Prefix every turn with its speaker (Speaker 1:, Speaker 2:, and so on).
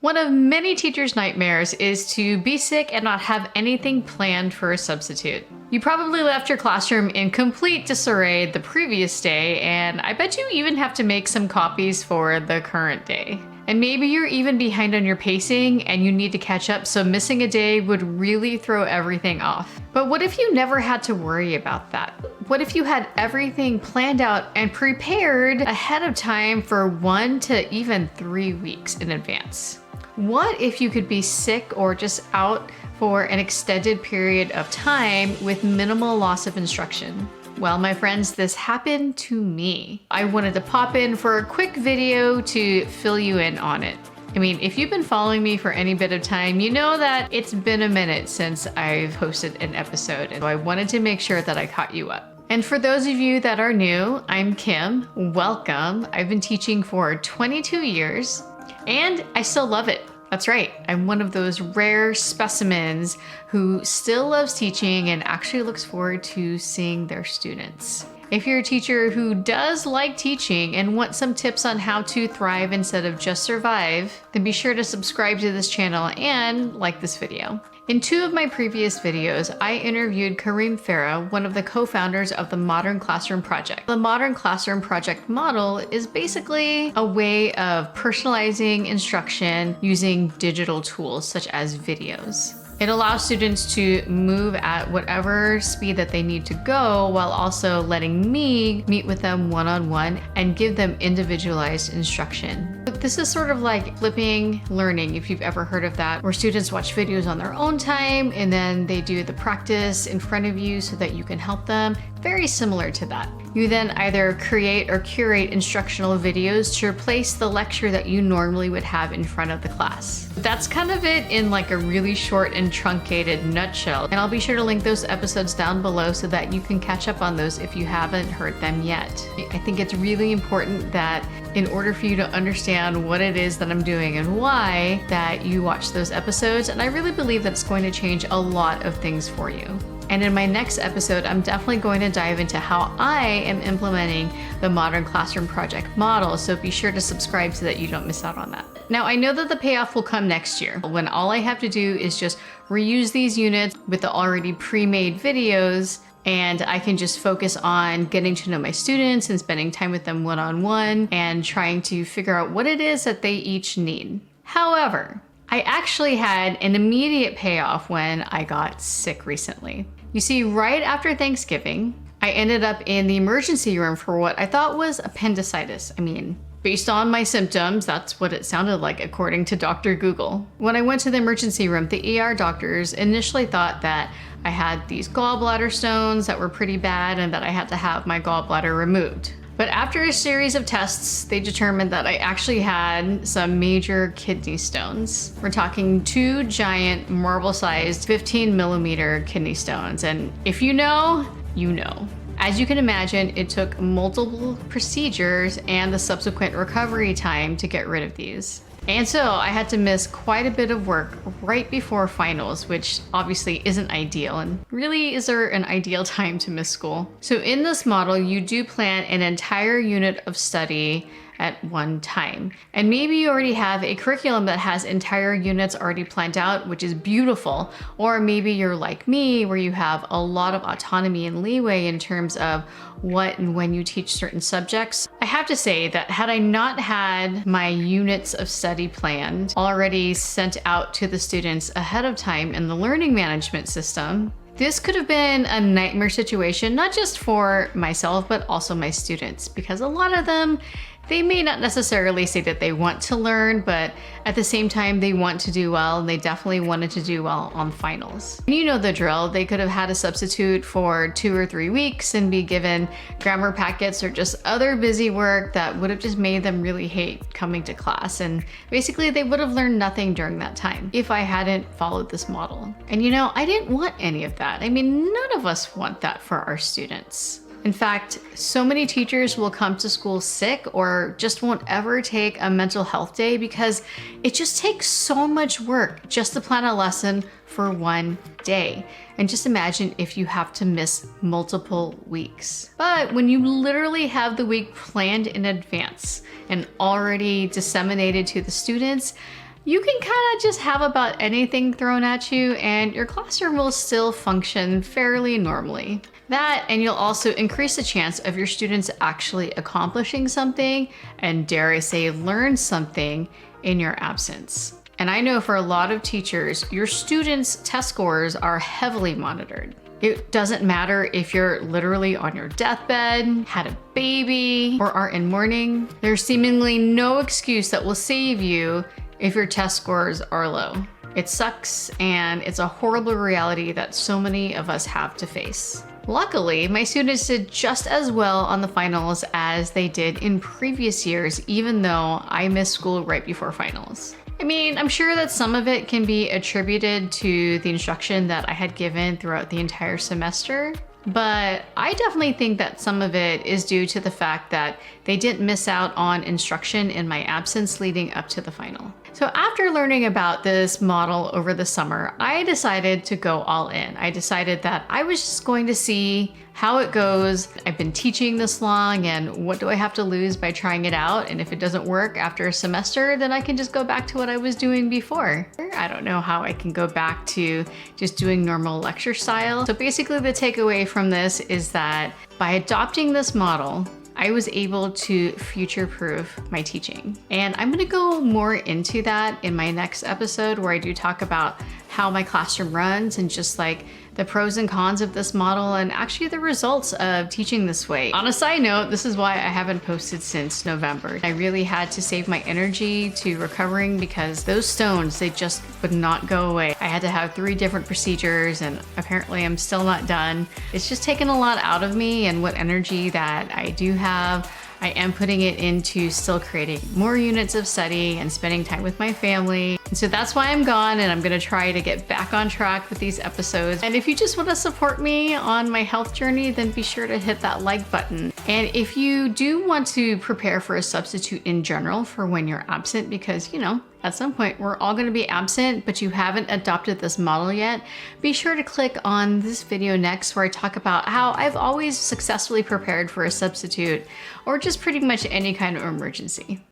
Speaker 1: One of many teachers' nightmares is to be sick and not have anything planned for a substitute. You probably left your classroom in complete disarray the previous day, and I bet you even have to make some copies for the current day. And maybe you're even behind on your pacing and you need to catch up, so missing a day would really throw everything off. But what if you never had to worry about that? What if you had everything planned out and prepared ahead of time for 1 to even 3 weeks in advance? What if you could be sick or just out for an extended period of time with minimal loss of instruction? Well, my friends, this happened to me. I wanted to pop in for a quick video to fill you in on it. I mean, if you've been following me for any bit of time, you know that it's been a minute since I've posted an episode, and so I wanted to make sure that I caught you up. And for those of you that are new, I'm Kim. Welcome. I've been teaching for 22 years, and I still love it. That's right, I'm one of those rare specimens who still loves teaching and actually looks forward to seeing their students. If you're a teacher who does like teaching and wants some tips on how to thrive instead of just survive, then be sure to subscribe to this channel and like this video. In 2 of my previous videos, I interviewed Kareem Farah, one of the co-founders of the Modern Classroom Project. The Modern Classroom Project model is basically a way of personalizing instruction using digital tools such as videos. It allows students to move at whatever speed that they need to go, while also letting me meet with them one-on-one and give them individualized instruction. This is sort of like flipping learning, if you've ever heard of that, where students watch videos on their own time and then they do the practice in front of you so that you can help them. Very similar to that. You then either create or curate instructional videos to replace the lecture that you normally would have in front of the class. That's kind of it in like a really short and truncated nutshell. And I'll be sure to link those episodes down below so that you can catch up on those if you haven't heard them yet. I think it's really important that in order for you to understand what it is that I'm doing and why, that you watch those episodes. And I really believe that's going to change a lot of things for you. And in my next episode, I'm definitely going to dive into how I am implementing the Modern Classroom Project model, so be sure to subscribe so that you don't miss out on that. Now, I know that the payoff will come next year, when all I have to do is just reuse these units with the already pre-made videos, and I can just focus on getting to know my students and spending time with them one-on-one and trying to figure out what it is that they each need. However, I actually had an immediate payoff when I got sick recently. You see, right after Thanksgiving, I ended up in the emergency room for what I thought was appendicitis. I mean, based on my symptoms, that's what it sounded like according to Dr. Google. When I went to the emergency room, the ER doctors initially thought that I had these gallbladder stones that were pretty bad and that I had to have my gallbladder removed. But after a series of tests, they determined that I actually had some major kidney stones. We're talking 2 giant marble-sized 15mm kidney stones. And if you know, you know. As you can imagine, it took multiple procedures and the subsequent recovery time to get rid of these. And so I had to miss quite a bit of work right before finals, which obviously isn't ideal. And really, is there an ideal time to miss school? So in this model, you do plan an entire unit of study at one time. And maybe you already have a curriculum that has entire units already planned out, which is beautiful. Or maybe you're like me, where you have a lot of autonomy and leeway in terms of what and when you teach certain subjects. I have to say that had I not had my units of study planned, already sent out to the students ahead of time in the learning management system, this could have been a nightmare situation, not just for myself, but also my students, because a lot of them, they may not necessarily say that they want to learn, but at the same time, they want to do well, and they definitely wanted to do well on finals. And you know the drill. They could have had a substitute for 2 or 3 weeks and be given grammar packets or just other busy work that would have just made them really hate coming to class. And basically, they would have learned nothing during that time if I hadn't followed this model. And you know, I didn't want any of that. I mean, none of us want that for our students. In fact, so many teachers will come to school sick or just won't ever take a mental health day because it just takes so much work just to plan a lesson for one day. And just imagine if you have to miss multiple weeks. But when you literally have the week planned in advance and already disseminated to the students, you can kind of just have about anything thrown at you and your classroom will still function fairly normally. That, and you'll also increase the chance of your students actually accomplishing something and, dare I say, learn something in your absence. And I know for a lot of teachers, your students' test scores are heavily monitored. It doesn't matter if you're literally on your deathbed, had a baby, or are in mourning. There's seemingly no excuse that will save you if your test scores are low. It sucks, and it's a horrible reality that so many of us have to face. Luckily, my students did just as well on the finals as they did in previous years, even though I missed school right before finals. I mean, I'm sure that some of it can be attributed to the instruction that I had given throughout the entire semester, but I definitely think that some of it is due to the fact that they didn't miss out on instruction in my absence leading up to the final. So after learning about this model over the summer, I decided to go all in. I decided that I was just going to see how it goes. I've been teaching this long, and what do I have to lose by trying it out? And if it doesn't work after a semester, then I can just go back to what I was doing before. I don't know how I can go back to just doing normal lecture style. So basically the takeaway from this is that by adopting this model, I was able to future-proof my teaching. And I'm gonna go more into that in my next episode where I do talk about how my classroom runs and just like the pros and cons of this model and actually the results of teaching this way. On a side note, this is why I haven't posted since November. I really had to save my energy to recovering because those stones, they just would not go away. I had to have 3 different procedures and apparently I'm still not done. It's just taken a lot out of me, and what energy that I do have, I am putting it into still creating more units of study and spending time with my family. And so that's why I'm gone, and I'm gonna try to get back on track with these episodes. And if you just wanna support me on my health journey, then be sure to hit that like button. And if you do want to prepare for a substitute in general for when you're absent, because you know, at some point we're all gonna be absent, but you haven't adopted this model yet, be sure to click on this video next where I talk about how I've always successfully prepared for a substitute or just pretty much any kind of emergency.